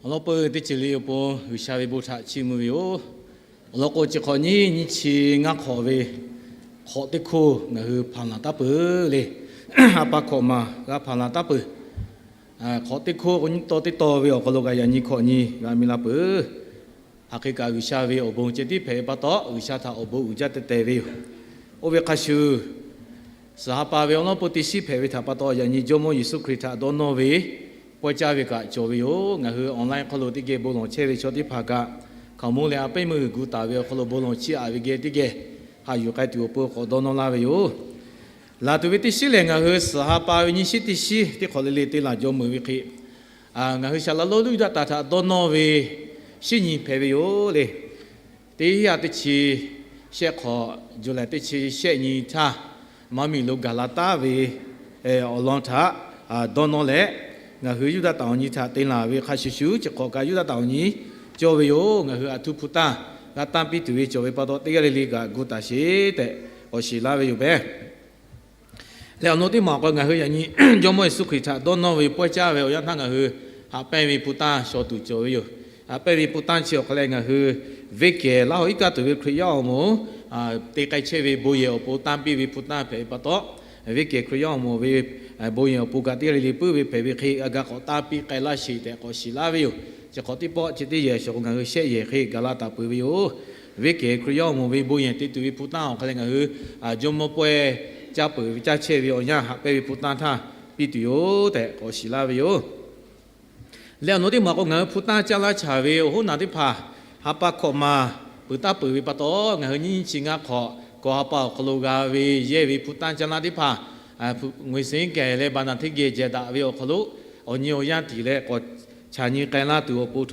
어로포 디칠리오포 위샤비보차 치무요 어로코 지코니 니치가 코베 코티코 나흐 팔라타프레 아파코마 가 팔라타프 아 코티코 온이 또티토베 오콜로가 야니코니 가밀라프 아키가 위샤비 오봉제디 베바토 위샤타 오보 우자테테베 오베카슈 사하파베 오노포티시 베베타파토 야니 조모 예수 크리스타 도노베 Pochavica, Jovio, Nahu, online Coloti Bolon, Cherry Shoti Paga, Camule Apemu, Gutavio, Colobolon, Chia, Vigetige, how you get to poor Codono Lavio. Latuviti Shilling, Hapa, Initiati, the Colility, La Jomo Wiki, and Nahushalalo, that Donovi, Shini Peviole, the Yatichi, Sheko, Juletici, Shenita, Mami Lugalata, Olonta, Donole. Nga hu yu da tao ni cha tin la we kha shu shu che ko ka yu da tao ni jo we yo nga hu atu puta ga tam pi tu we jo we pa do te ga le ga gu ta shi te o shi la we yu be le no ti ma ko nga hu ya ni jo mo su khi cha do no we po cha we ya ta nga hu ha pe we puta so tu jo we yo ha pe we puta chi ko le nga hu we ke la ho i ka tu we khri ya mo te kai che we bo ye o po tam pi we puta pe pa do we ke khri ya mo we Boy, Pugati, Lipu, Pepe, Agakota, Kailashi, the Koshilavio, Jacotipo, Chitia, Shogun, Shea, Galata, Puvio, Vicky, Criomo, we boy and to be put down, calling a Jomopoe, Japu, Vichachevio, Yaha, Baby Putanta, Pitio, the Koshilavio. Leonodi Magonga, Putan Jala Chavio, who not the pa, Hapa Coma, Putapu, Pato, and her Ninching Ko, Coapa, Cologavi, Yevi, Putan Jala di pa. Người sinh kể lên bàn thí nghiệm chế đạo về khẩu lũ, ở nhiều gia tỷ lệ có cha như cái là từ bộ